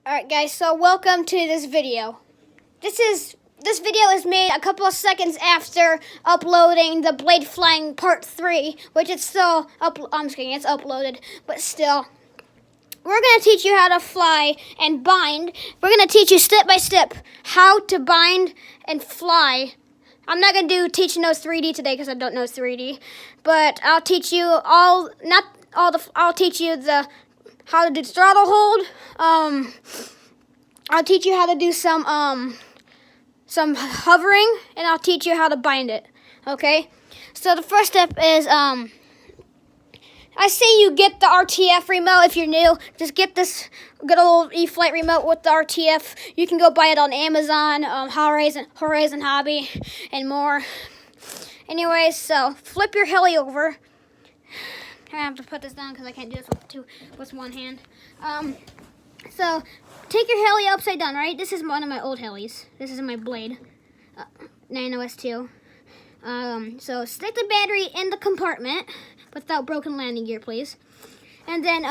Alright guys, so welcome to this video. This video is made a couple of seconds after uploading the Blade Flying Part 3, which it's still I'm just kidding, it's uploaded, but still. We're going to teach you how to fly and bind. We're going to teach you step by step how to bind and fly. I'm not going to teach no 3D today because I don't know 3D, but I'll teach you I'll teach you how to do the throttle hold. I'll teach you how to do some hovering, and I'll teach you how to bind it. Okay? So the first step is I say you get the RTF remote if you're new. Just get this good old E-Flight remote with the RTF. You can go buy it on Amazon, Horizon Hobby, and more. Anyways, so flip your heli over. I have to put this down because I can't do this with one hand. So take your heli upside down, right? This is one of my old helis. This is my Blade Nano S2. So stick the battery in the compartment without broken landing gear, please. And then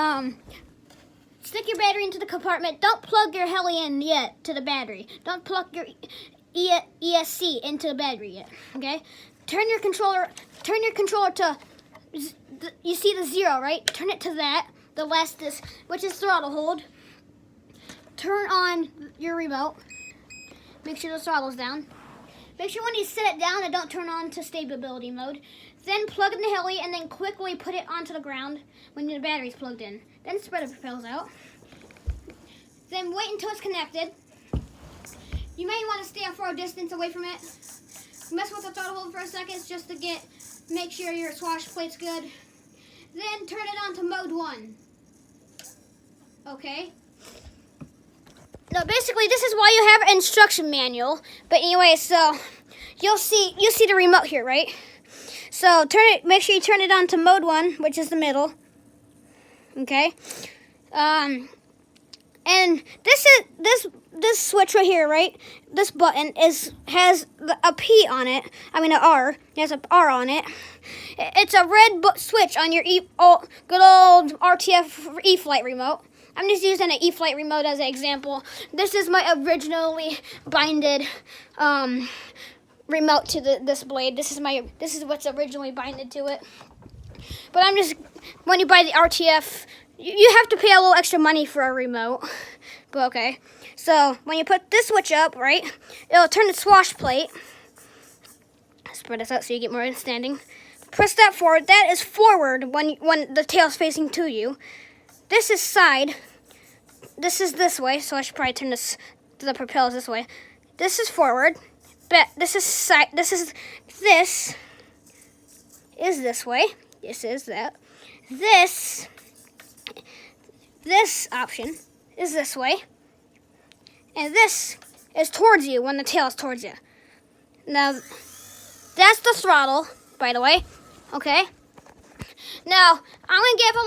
stick your battery into the compartment. Don't plug your heli in yet to the battery. Don't plug your ESC into the battery yet. Okay? Turn your controller to, you see the 0, right? Turn it to that, the last disc, which is throttle hold. Turn on your remote. Make sure the throttle's down. Make sure when you set it down, it don't turn on to stability mode. Then plug in the heli and then quickly put it onto the ground when your battery's plugged in. Then spread the propellers out. Then wait until it's connected. You may want to stay a far distance away from it. Mess with the throttle hold for a second just to make sure your swash plate's good. Then turn it on to mode 1. Okay? Now basically this is why you have an instruction manual. But anyway, so you see the remote here, right? So make sure you turn it on to mode 1, which is the middle. Okay? And this switch right here, right? This button has a P on it. I mean an R. It has an R on it. It's a red switch on your good old RTF E-Flight remote. I'm just using an E-Flight remote as an example. This is my originally binded remote to this Blade. This is what's originally binded to it. But when you buy the RTF, you have to pay a little extra money for a remote. But okay. So when you put this switch up, right, it'll turn the swash plate. Spread this out so you get more understanding. Press that forward. That is forward when the tail's facing to you. This is side. This is this way, so I should probably turn the propellers this way. This is forward. But this is side. This is this way. This is that. This option is this way. And this is towards you when the tail is towards you. Now, that's the throttle, by the way. Okay? Now, I'm going to give a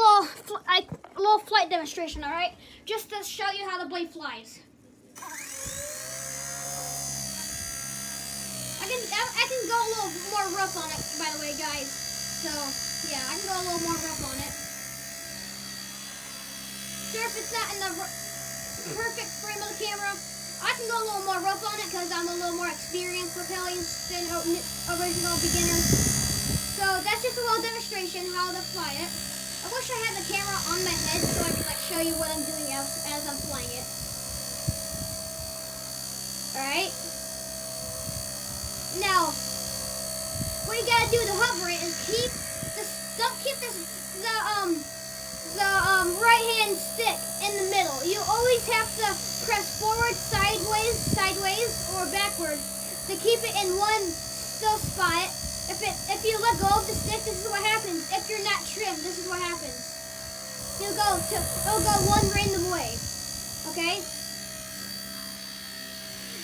little flight demonstration, all right? Just to show you how the Blade flies. I can go a little more rough on it, by the way, guys. So, yeah, I can go a little more rough on it. Sure, if it's not in the perfect frame of the camera, I can go a little more rough on it because I'm a little more experienced with helis than original beginners. So that's just a little demonstration how to fly it. I wish I had the camera on my head so I could show you what I'm doing as I'm flying it. Alright? Now, what you gotta do to hover it is don't keep the right hand stick in the middle. You always have to press forward, sideways, or backwards to keep it in one still spot. If you let go of the stick, this is what happens. If you're not trimmed, this is what happens. It'll go one random way. Okay?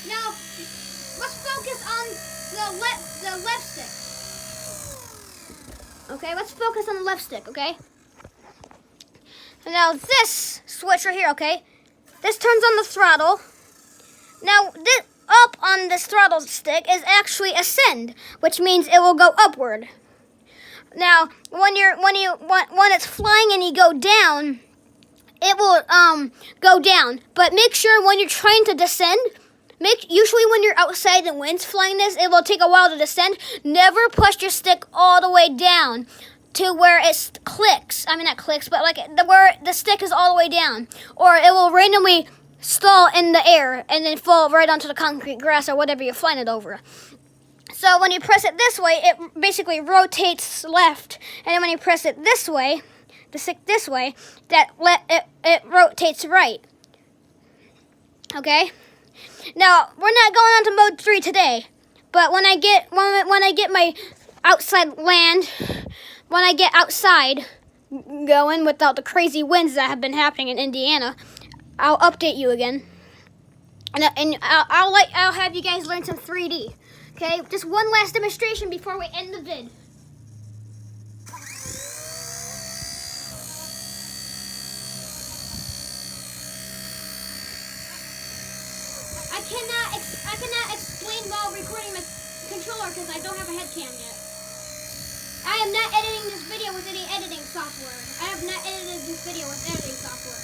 Now, let's focus on the left stick. Okay, let's focus on the left stick, okay? Now this switch right here, okay? This turns on the throttle. Now this up on this throttle stick is actually ascend, which means it will go upward. Now when it's flying and you go down, it will go down. But make sure when you're trying to descend, usually when you're outside and wind's flying this, it will take a while to descend. Never push your stick all the way down to where it clicks. I mean, not clicks, but like where the stick is all the way down. Or it will randomly stall in the air and then fall right onto the concrete grass or whatever you're flying it over. So when you press it this way, it basically rotates left. And then when you press it this way, the stick this way, it rotates right. Okay? Now, we're not going on to mode 3 today. But when I get my outside land, when I get outside going without the crazy winds that have been happening in Indiana, I'll update you again, and I'll have you guys learn some 3D. Okay, just one last demonstration before we end the vid. I cannot explain while recording my controller because I don't have a head cam yet. I am not editing this video with any editing software. I have not edited this video with editing software.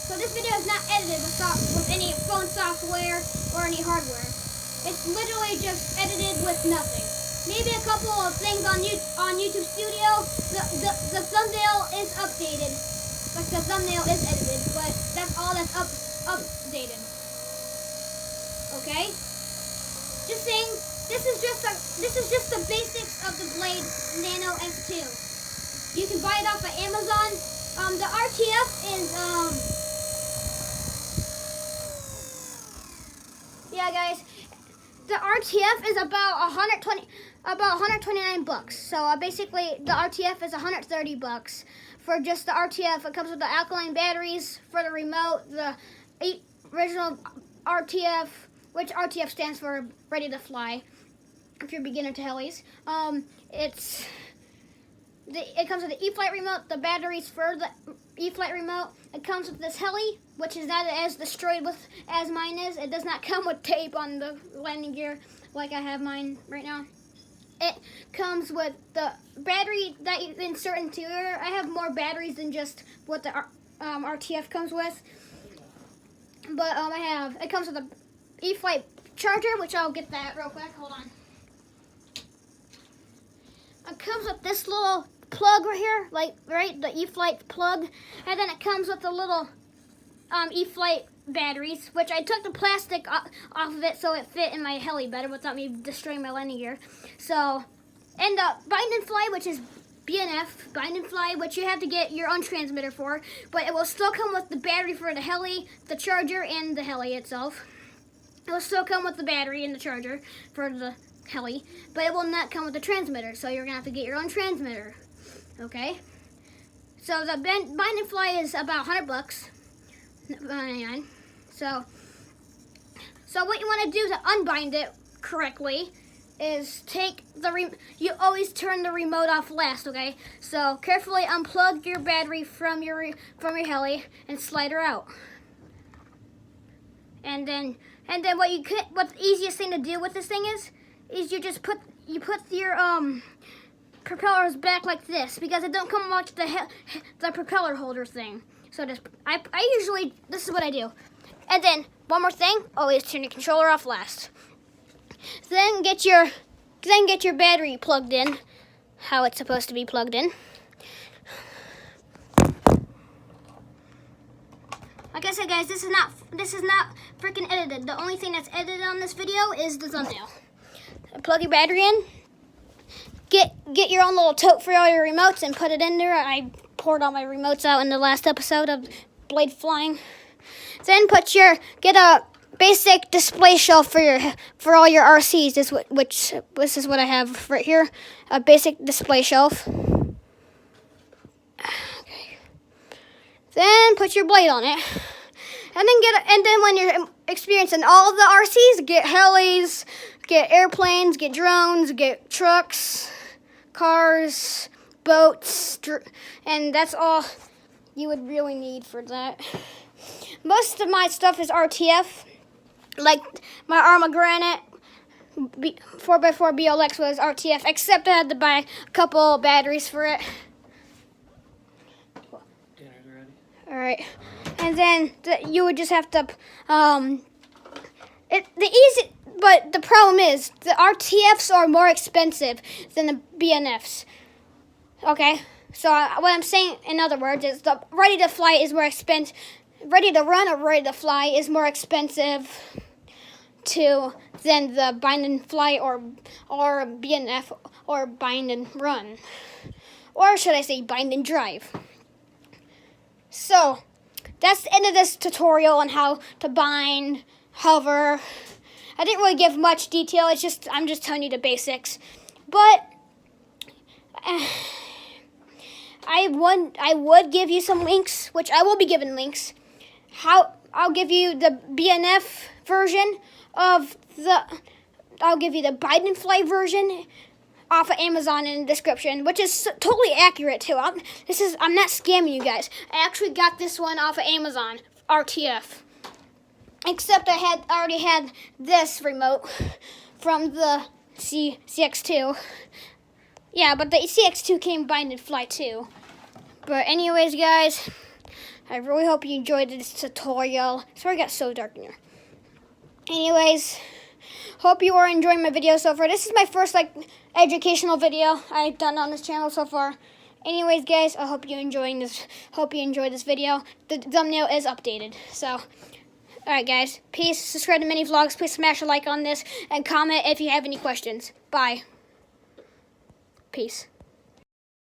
So this video is not edited with any phone software or any hardware. It's literally just edited with nothing. Maybe a couple of things on YouTube Studio. The thumbnail is updated. Like the thumbnail is edited, but that's all that's updated. Okay? Just saying. This is just the basics of the Blade Nano S2. You can buy it off of Amazon. The RTF is yeah, guys. The RTF is about 129 bucks. So basically, the RTF is 130 bucks for just the RTF. It comes with the alkaline batteries for the remote, the original RTF, which RTF stands for Ready to Fly. If you're beginner to helis, it comes with the E-Flight remote, the batteries for the E-Flight remote. It comes with this heli, which is not as destroyed as mine is. It does not come with tape on the landing gear like I have mine right now. It comes with the battery that you insert into here. I have more batteries than just what the RTF comes with. But it comes with a E-Flight charger, which I'll get that real quick. Hold on. It comes with this little plug right here, the E-Flight plug, and then it comes with the little E-Flight batteries, which I took the plastic off of it so it fit in my heli better without me destroying my landing gear. So, and the Bind and Fly, which is BNF, Bind and Fly, which you have to get your own transmitter for, but it will still come with the battery for the heli, the charger, and the heli itself. It will still come with the battery and the charger for the heli, but it will not come with the transmitter, so you're gonna have to get your own transmitter. Okay, so the Bind and Fly is about 100 bucks, 99. So what you want to do to unbind it correctly is you always turn the remote off last. Okay, so carefully unplug your battery from your heli and slide her out, and then what the easiest thing to do with this thing is you just put your propellers back like this, because it don't come with the propeller holder thing. So this is what I do. And then one more thing, always turn your controller off last. Then get your battery plugged in, how it's supposed to be plugged in. Like I said, guys, this is not freaking edited. The only thing that's edited on this video is the thumbnail. Plug your battery in. Get your own little tote for all your remotes and put it in there. I poured all my remotes out in the last episode of Blade Flying. Then get a basic display shelf for all your RCs. This is what I have right here. A basic display shelf. Okay. Then put your blade on it. And then when you're experiencing all of the RCs, get helis, get airplanes, get drones, get trucks, cars, boats, and that's all you would really need for that. Most of my stuff is RTF, like my Arma Granite 4x4 BLX was RTF, except I had to buy a couple batteries for it. Dinner's ready. All right, and then you would just have to but the problem is the RTFs are more expensive than the BNFs. Okay, so what I'm saying, in other words, is the ready to fly is more expensive. Ready to run or ready to fly is more expensive than the bind and fly or BNF or bind and run, or should I say bind and drive. So that's the end of this tutorial on how to bind, hover. I didn't really give much detail. I'm just telling you the basics. But I would give you some links, which I will be giving links. I'll give you the BNF version I'll give you the bind and fly version off of Amazon in the description, which is totally accurate too. I'm not scamming you guys. I actually got this one off of Amazon, RTF. Except I already had this remote from the CX2. Yeah, but the CX2 came bind and fly too. But anyways, guys, I really hope you enjoyed this tutorial. Sorry it got so dark in here. Anyways, hope you are enjoying my video so far. This is my first educational video I've done on this channel so far. Anyways, guys, I hope you enjoyed this video. The thumbnail is updated. So, alright guys, peace. Subscribe to Mini Vlogs. Please smash a like on this and comment if you have any questions. Bye. Peace.